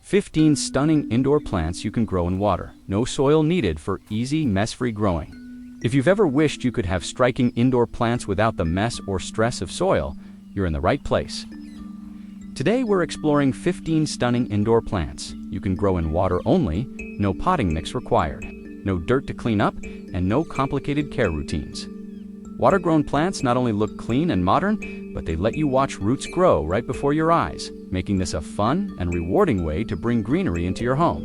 15 stunning indoor plants you can grow in water. No soil needed for easy, mess-free growing. If you've ever wished you could have striking indoor plants without the mess or stress of soil, you're in the right place. Today we're exploring 15 stunning indoor plants you can grow in water only, no potting mix required, no dirt to clean up, and no complicated care routines. Water-grown plants not only look clean and modern, but they let you watch roots grow right before your eyes, making this a fun and rewarding way to bring greenery into your home.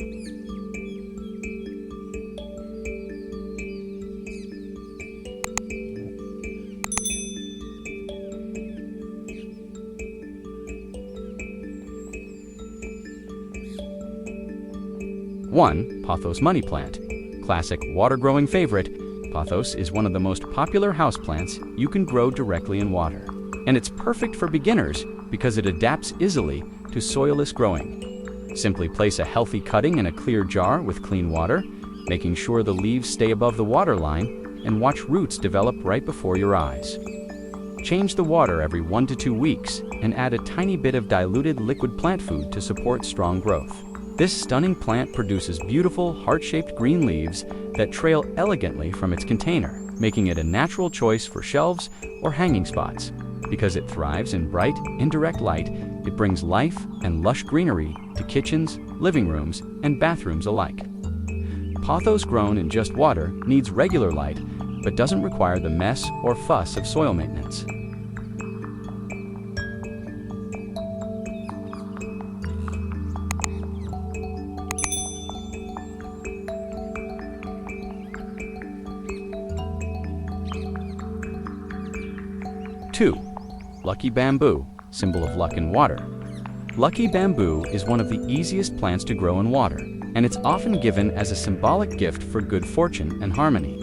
One, Pothos money plant. Classic water-growing favorite, Pothos is one of the most popular houseplants you can grow directly in water. And it's perfect for beginners because it adapts easily to soilless growing. Simply place a healthy cutting in a clear jar with clean water, making sure the leaves stay above the water line, and watch roots develop right before your eyes. Change the water every 1 to 2 weeks and add a tiny bit of diluted liquid plant food to support strong growth. This stunning plant produces beautiful, heart-shaped green leaves that trail elegantly from its container, making it a natural choice for shelves or hanging spots. Because it thrives in bright, indirect light, it brings life and lush greenery to kitchens, living rooms, and bathrooms alike. Pothos grown in just water needs regular light, but doesn't require the mess or fuss of soil maintenance. Two, lucky bamboo, symbol of luck in water. Lucky bamboo is one of the easiest plants to grow in water, and it's often given as a symbolic gift for good fortune and harmony.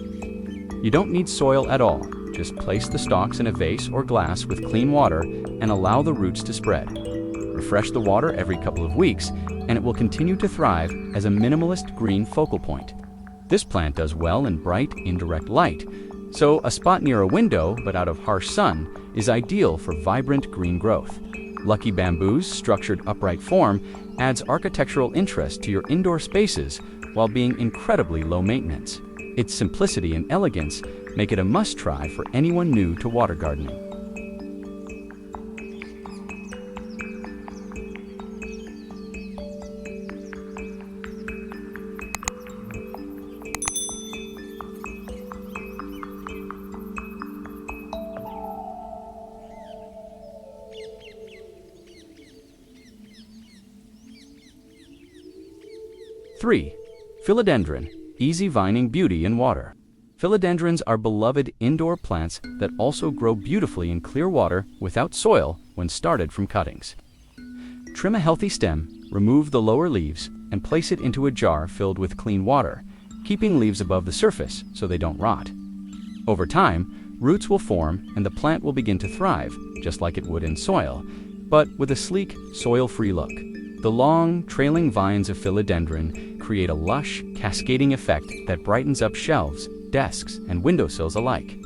You don't need soil at all. Just place the stalks in a vase or glass with clean water and allow the roots to spread. Refresh the water every couple of weeks, and it will continue to thrive as a minimalist green focal point. This plant does well in bright, indirect light, so a spot near a window, but out of harsh sun, is ideal for vibrant green growth. Lucky bamboo's structured upright form adds architectural interest to your indoor spaces while being incredibly low maintenance. Its simplicity and elegance make it a must-try for anyone new to water gardening. Three, philodendron, easy vining beauty in water. Philodendrons are beloved indoor plants that also grow beautifully in clear water without soil when started from cuttings. Trim a healthy stem, remove the lower leaves, and place it into a jar filled with clean water, keeping leaves above the surface so they don't rot. Over time, roots will form and the plant will begin to thrive, just like it would in soil, but with a sleek, soil-free look. The long, trailing vines of philodendron create a lush, cascading effect that brightens up shelves, desks, and windowsills alike.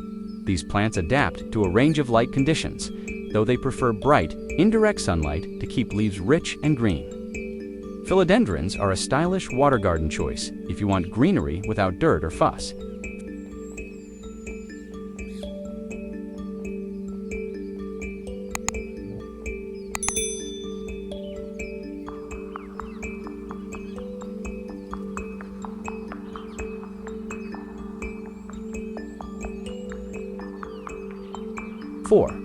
These plants adapt to a range of light conditions, though they prefer bright, indirect sunlight to keep leaves rich and green. Philodendrons are a stylish water garden choice if you want greenery without dirt or fuss. Four,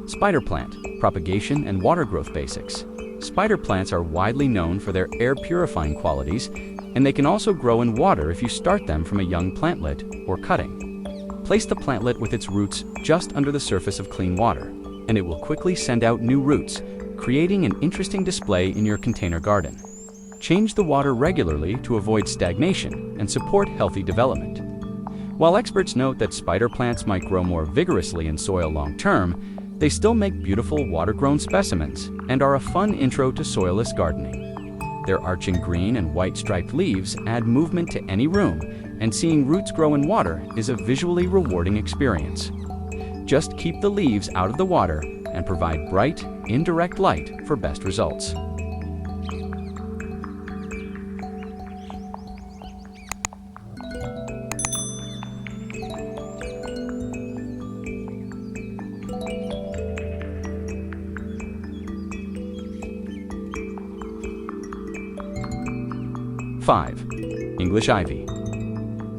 spider plant, propagation and water growth basics. Spider plants are widely known for their air purifying qualities, and they can also grow in water if you start them from a young plantlet or cutting. Place the plantlet with its roots just under the surface of clean water, and it will quickly send out new roots, creating an interesting display in your container garden. Change the water regularly to avoid stagnation and support healthy development. While experts note that spider plants might grow more vigorously in soil long-term, they still make beautiful water-grown specimens and are a fun intro to soilless gardening. Their arching green and white striped leaves add movement to any room, and seeing roots grow in water is a visually rewarding experience. Just keep the leaves out of the water and provide bright, indirect light for best results. 5. English ivy.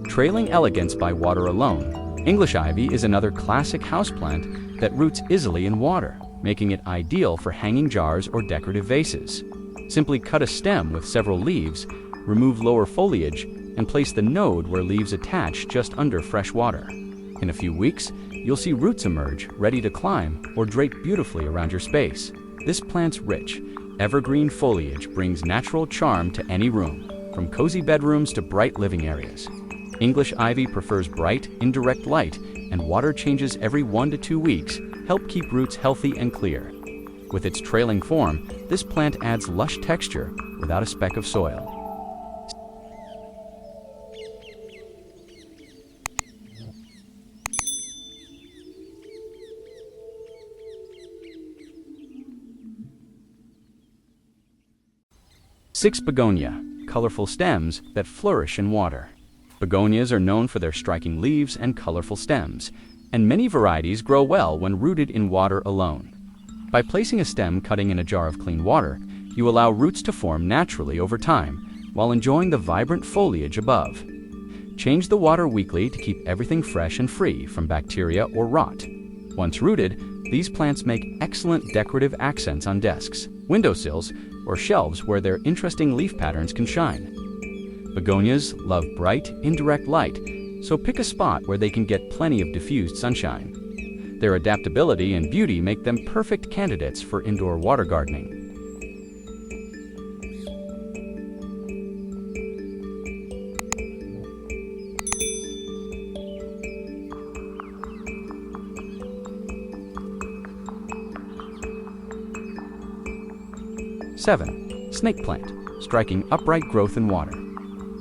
Trailing elegance by water alone, English ivy is another classic houseplant that roots easily in water, making it ideal for hanging jars or decorative vases. Simply cut a stem with several leaves, remove lower foliage, and place the node where leaves attach just under fresh water. In a few weeks, you'll see roots emerge, ready to climb or drape beautifully around your space. This plant's rich, evergreen foliage brings natural charm to any room, from cozy bedrooms to bright living areas. English ivy prefers bright, indirect light, and water changes every 1 to 2 weeks help keep roots healthy and clear. With its trailing form, this plant adds lush texture without a speck of soil. Six, begonia, colorful stems that flourish in water. Begonias are known for their striking leaves and colorful stems, and many varieties grow well when rooted in water alone. By placing a stem cutting in a jar of clean water, you allow roots to form naturally over time while enjoying the vibrant foliage above. Change the water weekly to keep everything fresh and free from bacteria or rot. Once rooted, these plants make excellent decorative accents on desks, windowsills, or shelves where their interesting leaf patterns can shine. Begonias love bright, indirect light, so pick a spot where they can get plenty of diffused sunshine. Their adaptability and beauty make them perfect candidates for indoor water gardening. Seven, snake plant, striking upright growth in water.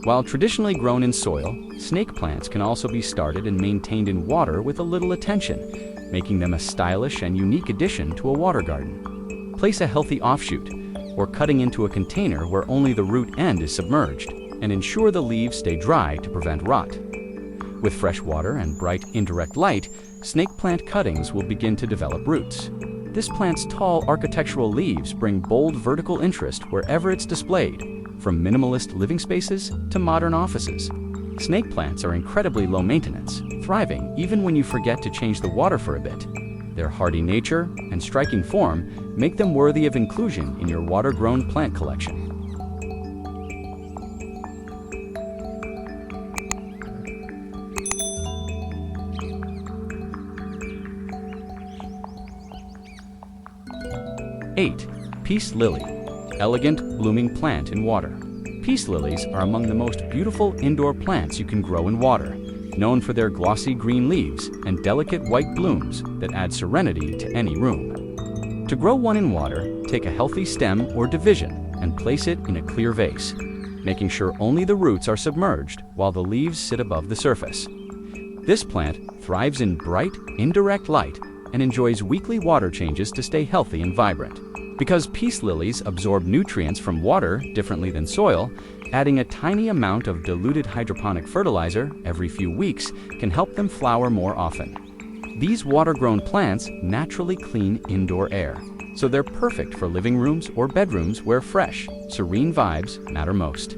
While traditionally grown in soil, snake plants can also be started and maintained in water with a little attention, making them a stylish and unique addition to a water garden. Place a healthy offshoot, or cutting into a container where only the root end is submerged, and ensure the leaves stay dry to prevent rot. With fresh water and bright indirect light, snake plant cuttings will begin to develop roots. This plant's tall architectural leaves bring bold vertical interest wherever it's displayed, from minimalist living spaces to modern offices. Snake plants are incredibly low maintenance, thriving even when you forget to change the water for a bit. Their hardy nature and striking form make them worthy of inclusion in your water-grown plant collection. Eight, peace lily, elegant blooming plant in water. Peace lilies are among the most beautiful indoor plants you can grow in water, known for their glossy green leaves and delicate white blooms that add serenity to any room. To grow one in water, take a healthy stem or division and place it in a clear vase, making sure only the roots are submerged while the leaves sit above the surface. This plant thrives in bright, indirect light and enjoys weekly water changes to stay healthy and vibrant. Because peace lilies absorb nutrients from water differently than soil, adding a tiny amount of diluted hydroponic fertilizer every few weeks can help them flower more often. These water-grown plants naturally clean indoor air, so they're perfect for living rooms or bedrooms where fresh, serene vibes matter most.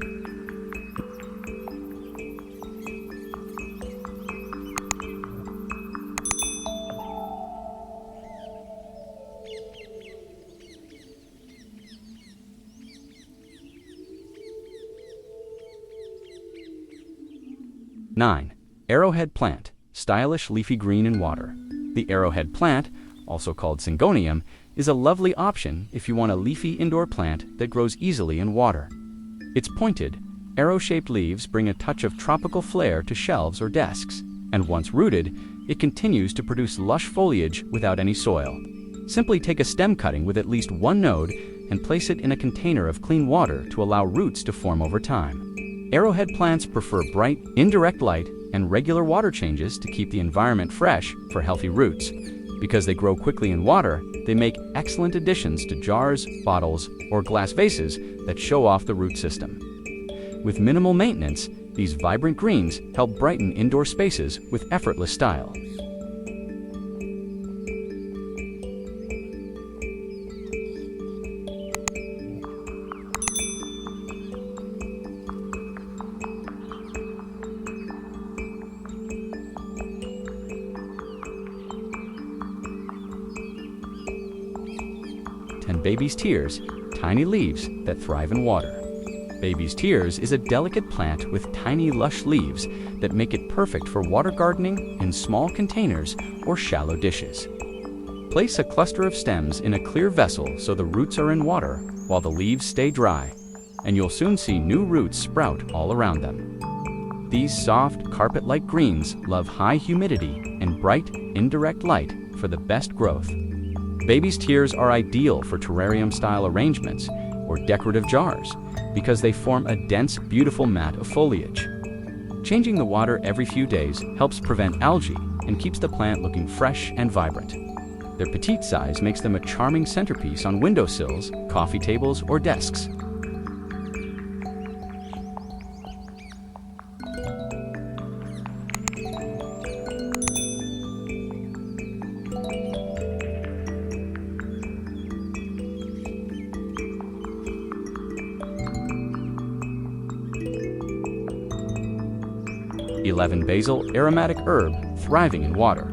Nine, arrowhead plant, stylish leafy green in water. The arrowhead plant, also called syngonium, is a lovely option if you want a leafy indoor plant that grows easily in water. Its pointed, arrow-shaped leaves bring a touch of tropical flair to shelves or desks, and once rooted, it continues to produce lush foliage without any soil. Simply take a stem cutting with at least one node and place it in a container of clean water to allow roots to form over time. Arrowhead plants prefer bright, indirect light and regular water changes to keep the environment fresh for healthy roots. Because they grow quickly in water, they make excellent additions to jars, bottles, or glass vases that show off the root system. With minimal maintenance, these vibrant greens help brighten indoor spaces with effortless style. baby's tears, tiny leaves that thrive in water. Baby's tears is a delicate plant with tiny lush leaves that make it perfect for water gardening in small containers or shallow dishes. Place a cluster of stems in a clear vessel so the roots are in water while the leaves stay dry, and you'll soon see new roots sprout all around them. These soft, carpet-like greens love high humidity and bright, indirect light for the best growth. Baby's tears are ideal for terrarium-style arrangements or decorative jars because they form a dense, beautiful mat of foliage. Changing the water every few days helps prevent algae and keeps the plant looking fresh and vibrant. Their petite size makes them a charming centerpiece on windowsills, coffee tables, or desks. Basil, aromatic herb, thriving in water.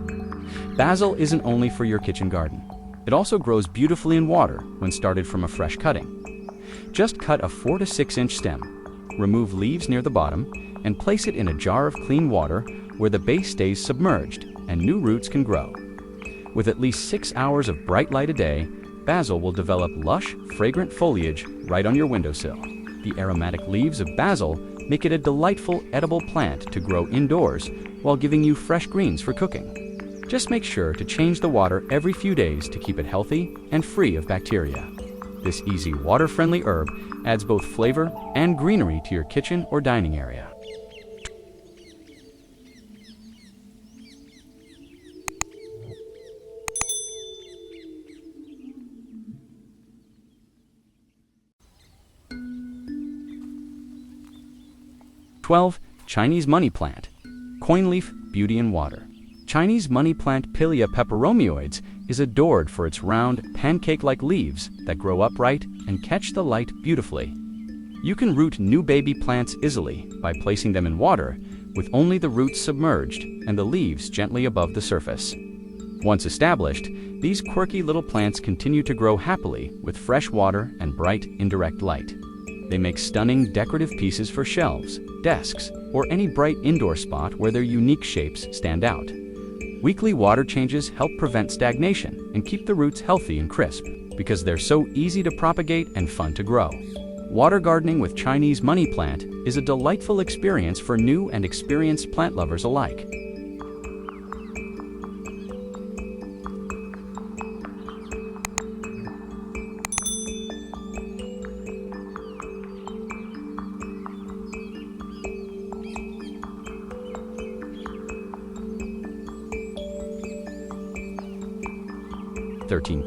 Basil isn't only for your kitchen garden. It also grows beautifully in water when started from a fresh cutting. Just cut a 4 to 6 inch stem, remove leaves near the bottom, and place it in a jar of clean water where the base stays submerged and new roots can grow. With at least 6 hours of bright light a day, basil will develop lush, fragrant foliage right on your windowsill. The aromatic leaves of basil make it a delightful, edible plant to grow indoors while giving you fresh greens for cooking. Just make sure to change the water every few days to keep it healthy and free of bacteria. This easy, water-friendly herb adds both flavor and greenery to your kitchen or dining area. Chinese money plant. Coin leaf, beauty in water. Chinese money plant Pilia peperomioides is adored for its round, pancake-like leaves that grow upright and catch the light beautifully. You can root new baby plants easily by placing them in water with only the roots submerged and the leaves gently above the surface. Once established, these quirky little plants continue to grow happily with fresh water and bright, indirect light. They make stunning decorative pieces for shelves, desks, or any bright indoor spot where their unique shapes stand out. Weekly water changes help prevent stagnation and keep the roots healthy and crisp because they're so easy to propagate and fun to grow. Water gardening with Chinese money plant is a delightful experience for new and experienced plant lovers alike.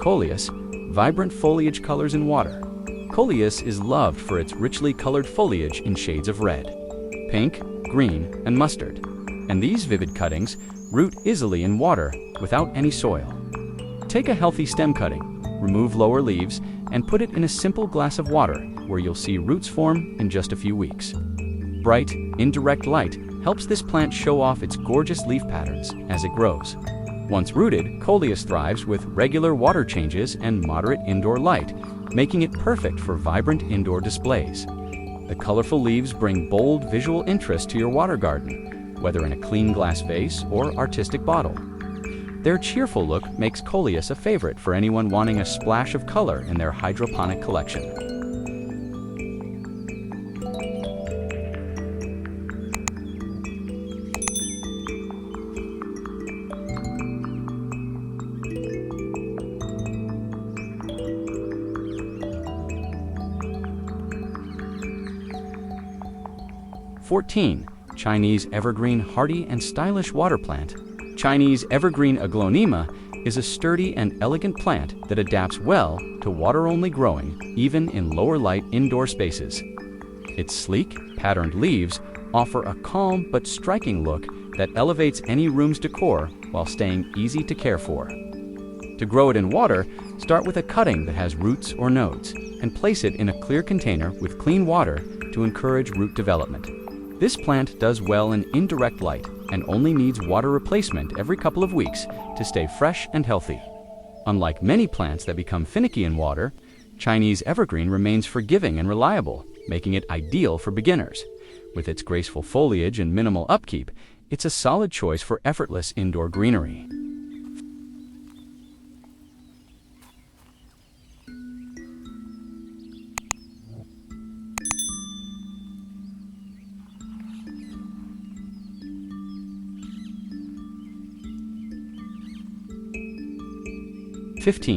Coleus, vibrant foliage colors in water. Coleus is loved for its richly colored foliage in shades of red, pink, green, and mustard. And these vivid cuttings root easily in water without any soil. Take a healthy stem cutting, remove lower leaves, and put it in a simple glass of water where you'll see roots form in just a few weeks. Bright, indirect light helps this plant show off its gorgeous leaf patterns as it grows. Once rooted, Coleus thrives with regular water changes and moderate indoor light, making it perfect for vibrant indoor displays. The colorful leaves bring bold visual interest to your water garden, whether in a clean glass vase or artistic bottle. Their cheerful look makes Coleus a favorite for anyone wanting a splash of color in their hydroponic collection. Chinese evergreen hardy and stylish water plant. Chinese evergreen aglaonema is a sturdy and elegant plant that adapts well to water-only growing, even in lower light indoor spaces. Its sleek, patterned leaves offer a calm but striking look that elevates any room's decor while staying easy to care for. To grow it in water, start with a cutting that has roots or nodes, and place it in a clear container with clean water to encourage root development. This plant does well in indirect light and only needs water replacement every couple of weeks to stay fresh and healthy. Unlike many plants that become finicky in water, Chinese evergreen remains forgiving and reliable, making it ideal for beginners. With its graceful foliage and minimal upkeep, it's a solid choice for effortless indoor greenery.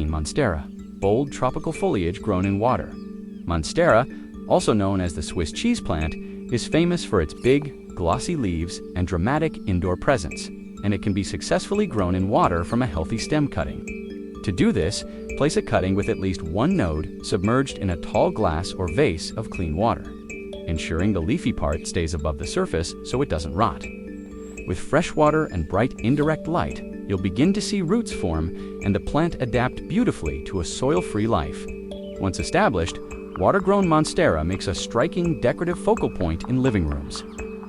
Monstera, bold tropical foliage grown in water. Monstera, also known as the Swiss cheese plant, is famous for its big, glossy leaves and dramatic indoor presence, and it can be successfully grown in water from a healthy stem cutting. To do this, place a cutting with at least one node submerged in a tall glass or vase of clean water, ensuring the leafy part stays above the surface so it doesn't rot. With fresh water and bright indirect light, you'll begin to see roots form and the plant adapt beautifully to a soil-free life. Once established, water-grown Monstera makes a striking decorative focal point in living rooms,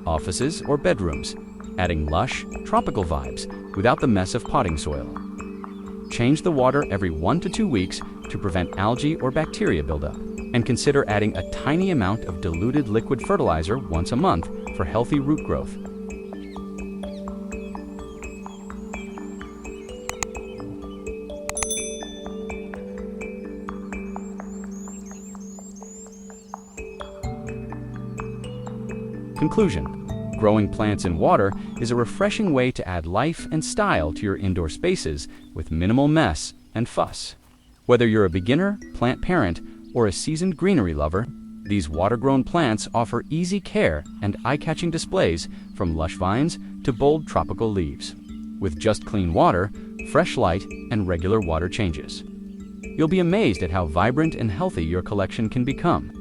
offices, or bedrooms, adding lush, tropical vibes without the mess of potting soil. Change the water every 1 to 2 weeks to prevent algae or bacteria buildup, and consider adding a tiny amount of diluted liquid fertilizer once a month for healthy root growth. Conclusion: growing plants in water is a refreshing way to add life and style to your indoor spaces with minimal mess and fuss. Whether you're a beginner, plant parent, or a seasoned greenery lover, these water-grown plants offer easy care and eye-catching displays from lush vines to bold tropical leaves. With just clean water, fresh light, and regular water changes, you'll be amazed at how vibrant and healthy your collection can become.